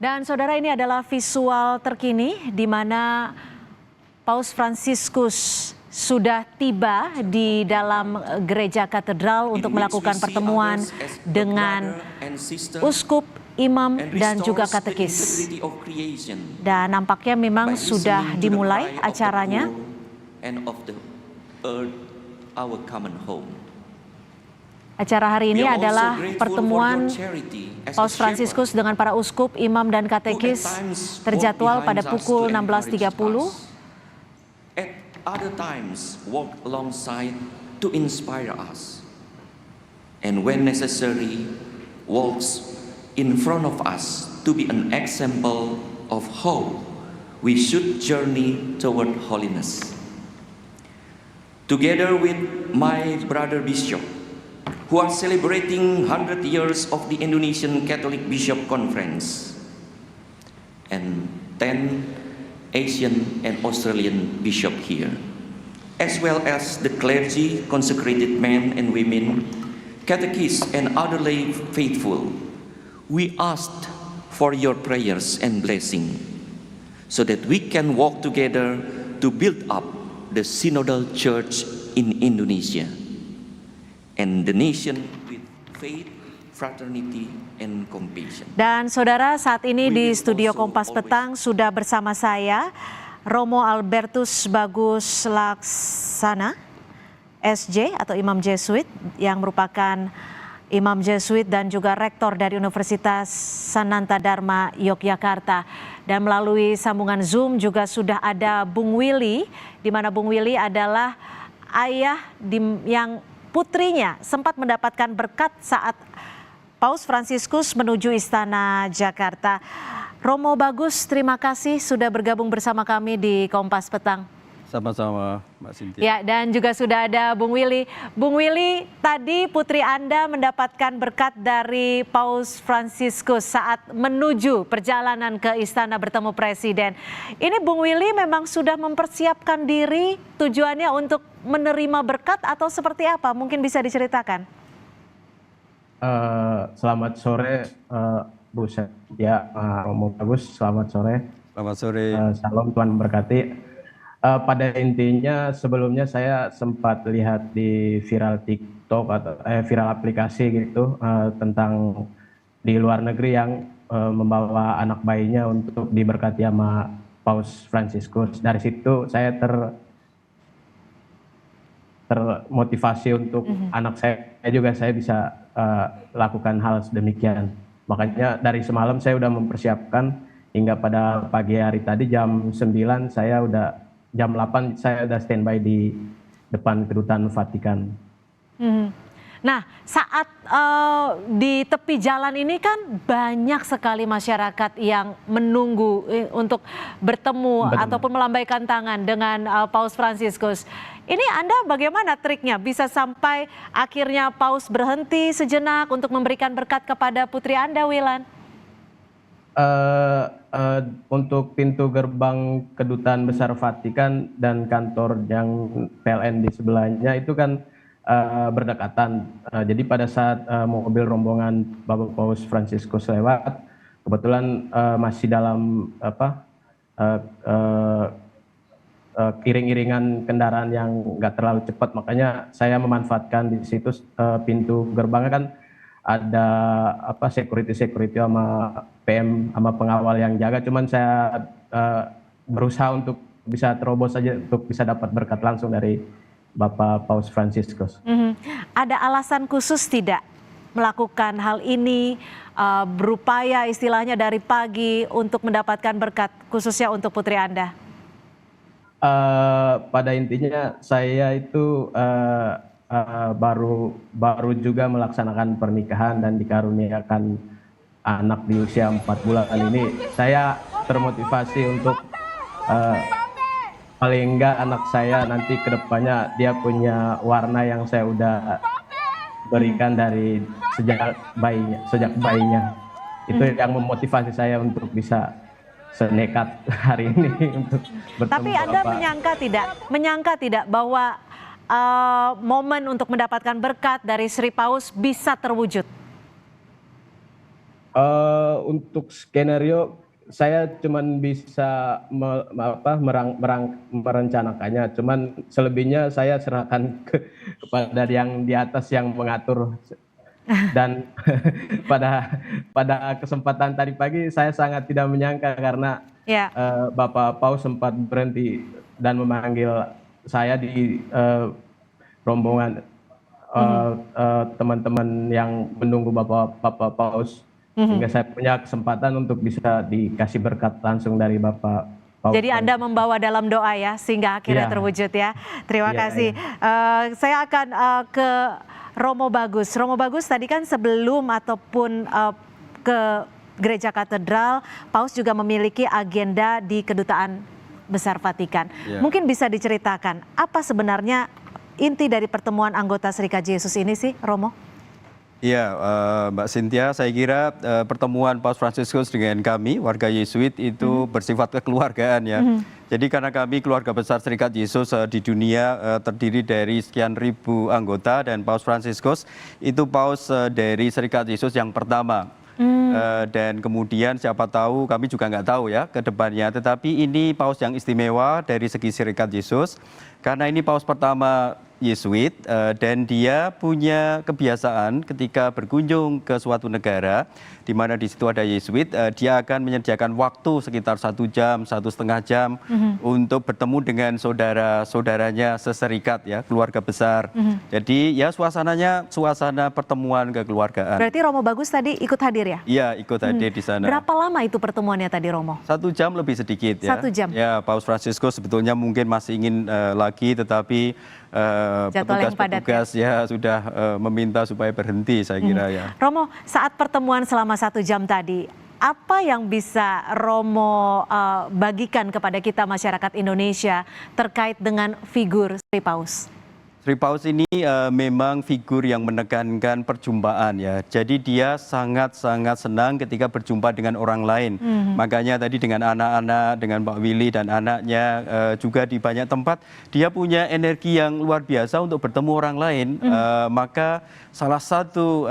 Dan saudara, ini adalah visual terkini di mana Paus Fransiskus sudah tiba di dalam gereja katedral untuk melakukan pertemuan dengan uskup, imam, dan juga katekis. Dan nampaknya memang sudah dimulai acaranya. Acara hari ini adalah pertemuan Paus Fransiskus dengan para uskup, imam, dan katekis terjadwal pada pukul 16.30. At other times walk alongside to inspire us, and when necessary walks in front of us to be an example of how we should journey toward holiness. Together with my brother bishop, who are celebrating 100 years of the Indonesian Catholic Bishop Conference, and 10 Asian and Australian bishop here, as well as the clergy, consecrated men and women, catechists, and other lay faithful. We asked for your prayers and blessing so that we can walk together to build up the synodal church in Indonesia and the nation with faith, fraternity, and compassion. Dan saudara, saat ini di studio Kompas Petang sudah bersama saya Romo Albertus Bagus Laksana, SJ atau Imam Jesuit yang merupakan Imam Jesuit dan juga Rektor dari Universitas Sananta Dharma Yogyakarta. Dan melalui sambungan Zoom juga sudah ada Bung Willy, di mana Bung Willy adalah ayah yang putrinya sempat mendapatkan berkat saat Paus Fransiskus menuju Istana Jakarta. Romo Bagus, terima kasih sudah bergabung bersama kami di Kompas Petang. Sama-sama, Mbak Cynthia. Ya, dan juga sudah ada Bung Willy. Bung Willy, tadi putri Anda mendapatkan berkat dari Paus Fransiskus saat menuju perjalanan ke istana bertemu Presiden. Ini Bung Willy memang sudah mempersiapkan diri tujuannya untuk menerima berkat atau seperti apa? Mungkin bisa diceritakan. Selamat sore, Bu Cynthia, Romo Bagus. Selamat sore. Selamat sore. Salam, Tuhan memberkati. Pada intinya sebelumnya saya sempat lihat di viral TikTok atau viral aplikasi gitu tentang di luar negeri yang membawa anak bayinya untuk diberkati sama Paus Fransiskus. Dari situ saya termotivasi untuk anak saya juga saya bisa lakukan hal sedemikian. Makanya dari semalam saya udah mempersiapkan hingga pada pagi hari tadi jam 9 jam 8 saya udah standby di depan kedutaan Vatikan. Nah, saat di tepi jalan ini kan banyak sekali masyarakat yang menunggu untuk bertemu ataupun melambaikan tangan dengan Paus Fransiskus. Ini Anda bagaimana triknya bisa sampai akhirnya Paus berhenti sejenak untuk memberikan berkat kepada putri Anda, Wilan? Untuk pintu gerbang kedutaan besar Vatikan dan kantor yang PLN di sebelahnya itu kan berdekatan. Jadi pada saat mobil rombongan Bapak Paus Fransiskus lewat, kebetulan masih dalam iring-iringan kendaraan yang nggak terlalu cepat, makanya saya memanfaatkan di situ pintu gerbangnya kan ada security sama PM sama pengawal yang jaga, cuman saya berusaha untuk bisa terobos saja untuk bisa dapat berkat langsung dari Bapak Paus Fransiskus. Ada alasan khusus tidak melakukan hal ini, berupaya istilahnya dari pagi untuk mendapatkan berkat khususnya untuk putri Anda? Pada intinya saya itu baru juga melaksanakan pernikahan dan dikaruniakan anak di usia 4 bulan ini. Saya termotivasi untuk paling enggak anak saya nanti ke depannya dia punya warna yang saya udah berikan dari sejak bayinya. Itu yang memotivasi saya untuk bisa senekat hari ini untuk bertemu. Tapi Anda menyangka tidak bahwa momen untuk mendapatkan berkat dari Sri Paus bisa terwujud? Untuk skenario saya cuman bisa merencanakannya, cuman selebihnya saya serahkan kepada yang di atas yang mengatur. Dan pada kesempatan tadi pagi saya sangat tidak menyangka karena Ya. Bapak Paus sempat berhenti dan memanggil saya di rombongan teman-teman yang menunggu Bapak Paus, sehingga saya punya kesempatan untuk bisa dikasih berkat langsung dari Bapak Paus. Jadi Anda membawa dalam doa ya, sehingga akhirnya Iya. terwujud ya. Terima Iya, kasih. Saya akan ke Romo Bagus. Romo Bagus, tadi kan sebelum ataupun ke Gereja Katedral, Paus juga memiliki agenda di Kedutaan Besar Vatikan. Iya. Mungkin bisa diceritakan apa sebenarnya inti dari pertemuan anggota Serikat Yesus ini sih, Romo? Iya, Mbak Cynthia, saya kira pertemuan Paus Fransiskus dengan kami, warga Yesuit, itu bersifat kekeluargaan ya. Jadi karena kami keluarga besar Serikat Yesus di dunia terdiri dari sekian ribu anggota, dan Paus Fransiskus itu Paus dari Serikat Yesus yang pertama. Dan kemudian siapa tahu, kami juga nggak tahu ya ke depannya, tetapi ini Paus yang istimewa dari segi Serikat Yesus, karena ini Paus pertama Yesuit, dan dia punya kebiasaan ketika berkunjung ke suatu negara di mana di situ ada Yesuit, dia akan menyediakan waktu sekitar 1 jam, 1,5 jam untuk bertemu dengan saudara-saudaranya seserikat ya, keluarga besar. Jadi ya suasananya suasana pertemuan kekeluargaan. Berarti Romo Bagus tadi ikut hadir ya? Iya, ikut hadir di sana. Berapa lama itu pertemuannya tadi, Romo? 1 jam lebih sedikit ya. 1 jam. Ya, Paus Fransiskus sebetulnya mungkin masih ingin lagi, tetapi Jadwal yang padat, petugas ya sudah meminta supaya berhenti, saya kira ya. Romo, saat pertemuan selama 1 jam tadi, apa yang bisa Romo bagikan kepada kita masyarakat Indonesia terkait dengan figur Sri Paus? Sri Paus ini memang figur yang menekankan perjumpaan ya. Jadi dia sangat-sangat senang ketika berjumpa dengan orang lain. Makanya tadi dengan anak-anak, dengan Pak Willy dan anaknya, juga di banyak tempat dia punya energi yang luar biasa untuk bertemu orang lain. Maka salah satu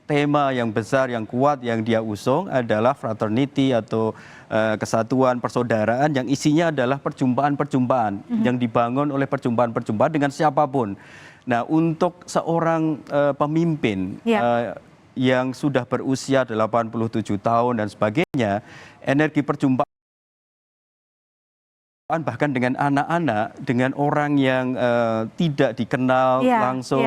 tema yang besar, yang kuat yang dia usung adalah fraternity atau kesatuan persaudaraan, yang isinya adalah perjumpaan-perjumpaan yang dibangun oleh perjumpaan-perjumpaan dengan siapapun. Nah, untuk seorang pemimpin yang sudah berusia 87 tahun dan sebagainya, energi perjumpaan bahkan dengan anak-anak, dengan orang yang tidak dikenal langsung,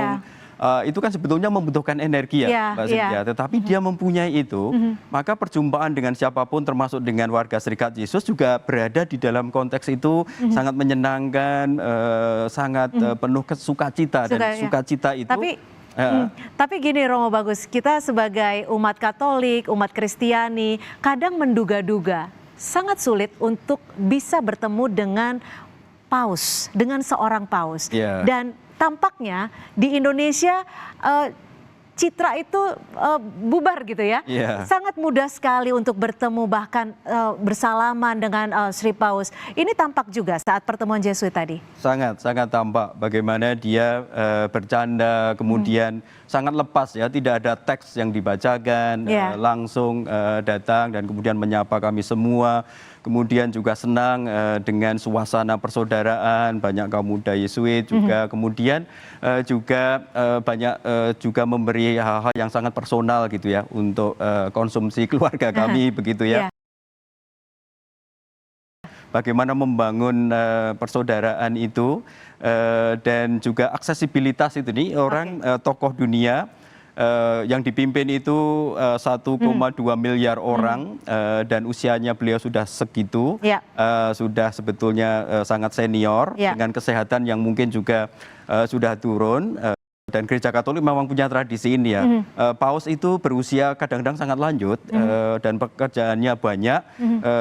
itu kan sebetulnya membutuhkan energi ya, Mbak Cynthia. Tetapi dia mempunyai itu, maka perjumpaan dengan siapapun termasuk dengan warga Serikat Yesus juga berada di dalam konteks itu sangat menyenangkan, sangat penuh sukacita, dan sukacita itu. Tapi gini Romo Bagus, kita sebagai umat Katolik, umat Kristiani, kadang menduga-duga sangat sulit untuk bisa bertemu dengan paus, dengan seorang paus. Dan tampaknya di Indonesia citra itu bubar gitu ya. Sangat mudah sekali untuk bertemu, bahkan bersalaman dengan Sri Paus. Ini tampak juga saat pertemuan Jesuit tadi. Sangat tampak bagaimana dia bercanda, kemudian sangat lepas ya, tidak ada teks yang dibacakan, langsung datang dan kemudian menyapa kami semua. Kemudian juga senang dengan suasana persaudaraan, banyak kaum muda Yesuit juga. Kemudian juga banyak juga memberi hal-hal yang sangat personal gitu ya untuk konsumsi keluarga kami begitu ya. Bagaimana membangun persaudaraan itu, dan juga aksesibilitas itu nih, orang tokoh dunia yang dipimpin itu 1,2 miliar orang, dan usianya beliau sudah segitu, sudah sebetulnya sangat senior, dengan kesehatan yang mungkin juga sudah turun. Dan Gereja Katolik memang punya tradisi ini ya. Paus itu berusia kadang-kadang sangat lanjut, dan pekerjaannya banyak,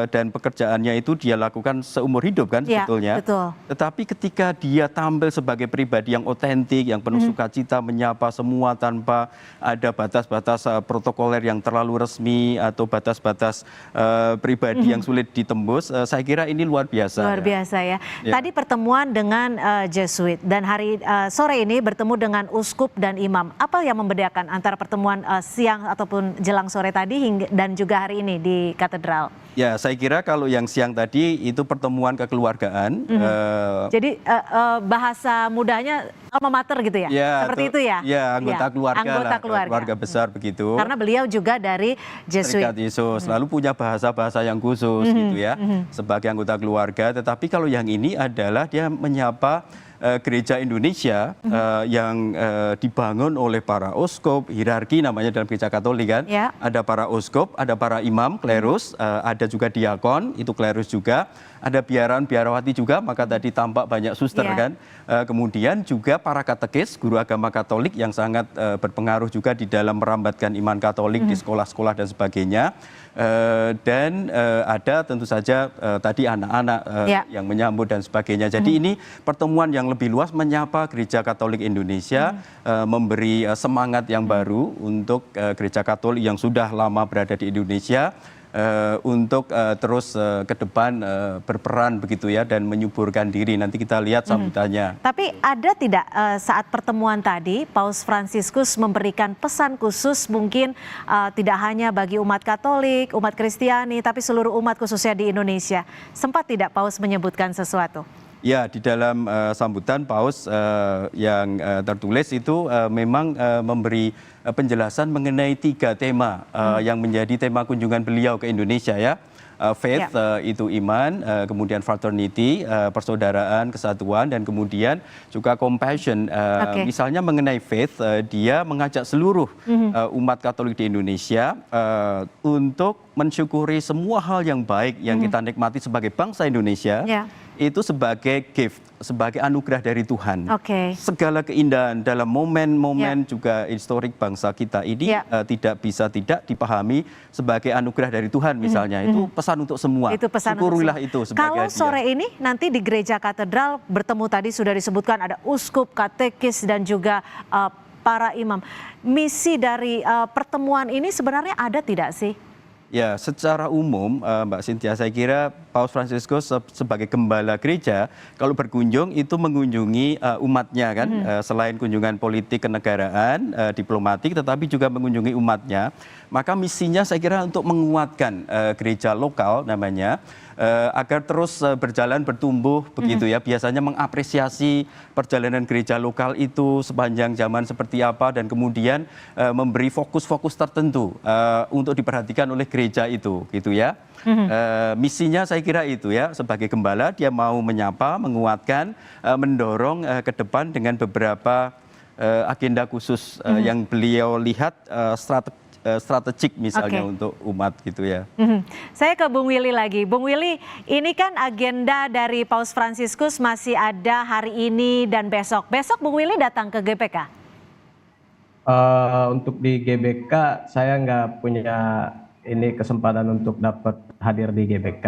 dan pekerjaannya itu dia lakukan seumur hidup kan sebetulnya. Tetapi ketika dia tampil sebagai pribadi yang otentik, yang penuh sukacita, menyapa semua tanpa ada batas-batas protokoler yang terlalu resmi atau batas-batas pribadi yang sulit ditembus, saya kira ini luar biasa. Luar biasa ya. Tadi pertemuan dengan Jesuit, dan hari sore ini bertemu dengan uskup dan imam. Apa yang membedakan antara pertemuan siang ataupun jelang sore tadi dan juga hari ini di katedral? Ya, saya kira kalau yang siang tadi itu pertemuan kekeluargaan. Jadi bahasa mudahnya alma mater gitu ya? Seperti itu ya? Ya, anggota keluarga anggota lah, keluarga. keluarga besar begitu. Karena beliau juga dari Jesuit. Serikat Yesus, lalu punya bahasa-bahasa yang khusus gitu ya, sebagai anggota keluarga. Tetapi kalau yang ini adalah dia menyapa gereja Indonesia yang dibangun oleh para uskup, hierarki namanya dalam gereja Katolik kan. Ya. Ada para uskup, ada para imam, klerus, ada juga diakon, itu klerus juga. Ada biaran, biarawati juga, maka tadi tampak banyak suster Ya. kan. Kemudian juga para katekis, guru agama Katolik yang sangat berpengaruh juga di dalam merambatkan iman Katolik di sekolah-sekolah dan sebagainya. Dan ada tentu saja tadi anak-anak Ya. yang menyambut dan sebagainya. Jadi ini pertemuan yang lebih luas menyapa Gereja Katolik Indonesia, memberi semangat yang baru untuk Gereja Katolik yang sudah lama berada di Indonesia. Untuk terus ke depan berperan begitu ya dan menyuburkan diri. Nanti kita lihat sambutannya. Tapi ada tidak saat pertemuan tadi Paus Fransiskus memberikan pesan khusus mungkin tidak hanya bagi umat Katolik, umat Kristiani, tapi seluruh umat khususnya di Indonesia. Sempat tidak Paus menyebutkan sesuatu? Ya, di dalam sambutan Paus yang tertulis itu memang memberi penjelasan mengenai 3 tema yang menjadi tema kunjungan beliau ke Indonesia ya. Faith itu iman, kemudian fraternity, persaudaraan, kesatuan, dan kemudian juga compassion. Misalnya mengenai faith, dia mengajak seluruh umat Katolik di Indonesia untuk mensyukuri semua hal yang baik yang kita nikmati sebagai bangsa Indonesia. Itu sebagai gift, sebagai anugerah dari Tuhan. Segala keindahan dalam momen-momen juga historik bangsa kita ini tidak bisa tidak dipahami sebagai anugerah dari Tuhan misalnya. Itu pesan untuk semua. Itu pesan Syukurilah untuk itu sebagai Kalau hadiah. sore ini nanti di gereja katedral bertemu tadi sudah disebutkan ada uskup, katekis dan juga para imam. Misi dari pertemuan ini sebenarnya ada tidak sih? Ya, secara umum Mbak Cynthia, saya kira Paus Fransiskus sebagai gembala gereja, kalau berkunjung itu mengunjungi umatnya kan, selain kunjungan politik kenegaraan, diplomatik, tetapi juga mengunjungi umatnya. Maka misinya saya kira untuk menguatkan gereja lokal namanya, agar terus berjalan bertumbuh begitu ya. Biasanya mengapresiasi perjalanan gereja lokal itu sepanjang zaman seperti apa dan kemudian memberi fokus-fokus tertentu untuk diperhatikan oleh gereja itu gitu ya. Misinya saya kira itu ya, sebagai gembala dia mau menyapa, menguatkan, mendorong ke depan dengan beberapa agenda khusus yang beliau lihat strategik misalnya untuk umat gitu ya. Saya ke Bung Willy lagi. Bung Willy, ini kan agenda dari Paus Fransiskus masih ada hari ini dan besok. Besok Bung Willy datang ke GBK? Untuk di GBK saya nggak punya ini kesempatan untuk dapat hadir di GBK.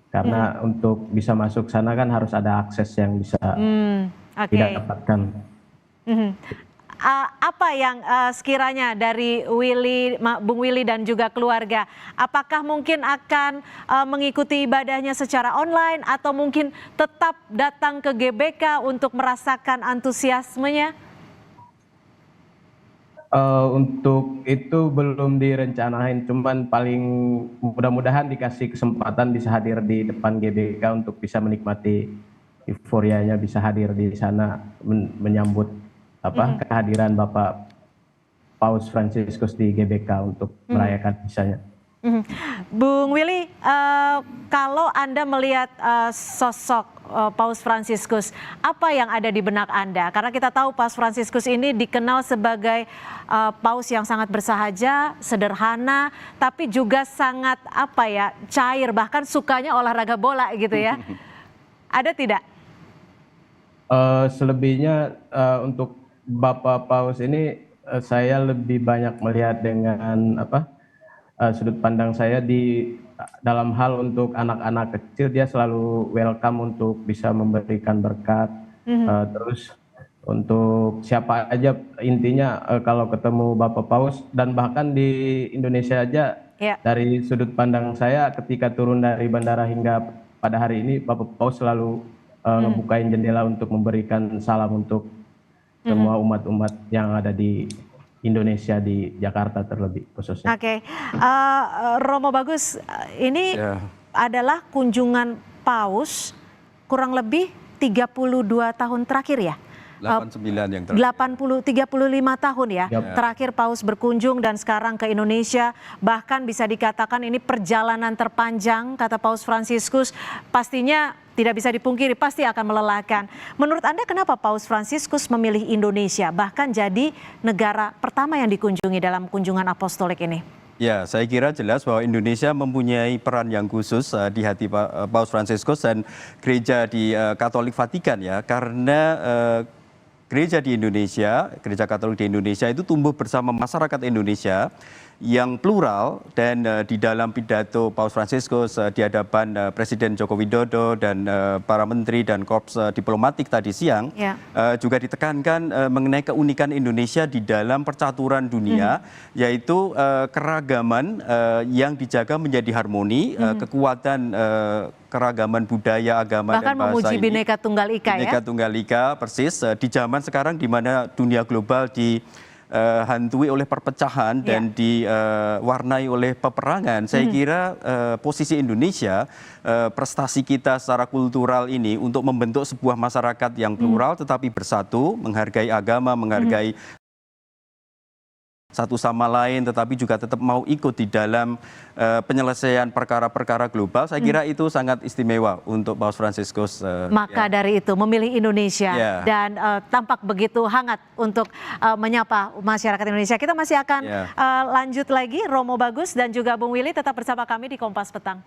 Karena untuk bisa masuk sana kan harus ada akses yang bisa didapatkan. Apa yang sekiranya dari Bung Willy dan juga keluarga, apakah mungkin akan mengikuti ibadahnya secara online atau mungkin tetap datang ke GBK untuk merasakan antusiasmenya? Untuk itu belum direncanain, cuman paling mudah-mudahan dikasih kesempatan bisa hadir di depan GBK untuk bisa menikmati euforianya, bisa hadir di sana menyambut kehadiran Bapak Paus Fransiskus di GBK untuk merayakan misanya. Bung Willy, kalau Anda melihat sosok Paus Fransiskus, apa yang ada di benak Anda? Karena kita tahu Paus Fransiskus ini dikenal sebagai paus yang sangat bersahaja, sederhana, tapi juga sangat cair, bahkan sukanya olahraga bola gitu ya. Ada tidak? Selebihnya untuk Bapak Paus ini saya lebih banyak melihat dengan sudut pandang saya dalam hal untuk anak-anak kecil, dia selalu welcome untuk bisa memberikan berkat. Terus untuk siapa aja, intinya kalau ketemu Bapak Paus, dan bahkan di Indonesia aja, dari sudut pandang saya ketika turun dari bandara hingga pada hari ini, Bapak Paus selalu ngebukain jendela untuk memberikan salam untuk semua umat-umat yang ada di Indonesia, di Jakarta terlebih khususnya. Oke, Romo Bagus, ini Ya. adalah kunjungan Paus kurang lebih 32 tahun terakhir ya? 89 yang terakhir. 35 tahun ya, Yap. terakhir Paus berkunjung dan sekarang ke Indonesia. Bahkan bisa dikatakan ini perjalanan terpanjang, kata Paus Fransiskus. Pastinya tidak bisa dipungkiri, pasti akan melelahkan. Menurut Anda kenapa Paus Fransiskus memilih Indonesia, bahkan jadi negara pertama yang dikunjungi dalam kunjungan apostolik ini? Ya, saya kira jelas bahwa Indonesia mempunyai peran yang khusus di hati Paus Fransiskus dan gereja di Katolik Vatikan ya, karena gereja di Indonesia, gereja Katolik di Indonesia itu tumbuh bersama masyarakat Indonesia yang plural, dan di dalam pidato Paus Fransiskus di hadapan Presiden Joko Widodo dan para menteri dan korps diplomatik tadi siang Ya. juga ditekankan mengenai keunikan Indonesia di dalam percaturan dunia, yaitu keragaman yang dijaga menjadi harmoni, kekuatan keragaman budaya, agama, Bahkan dan bahasa memuji ini. Bhinneka Tunggal Ika ya? Bhinneka Tunggal Ika, persis. Di zaman sekarang di mana dunia global dihantui oleh perpecahan dan diwarnai oleh peperangan, saya kira posisi Indonesia, prestasi kita secara kultural ini untuk membentuk sebuah masyarakat yang plural tetapi bersatu, menghargai agama, menghargai satu sama lain, tetapi juga tetap mau ikut di dalam penyelesaian perkara-perkara global. Saya kira itu sangat istimewa untuk Paus Fransiskus. Maka dari itu memilih Indonesia Ya. dan tampak begitu hangat untuk menyapa masyarakat Indonesia. Kita masih akan Ya. lanjut lagi, Romo Bagus dan juga Bung Willy tetap bersama kami di Kompas Petang.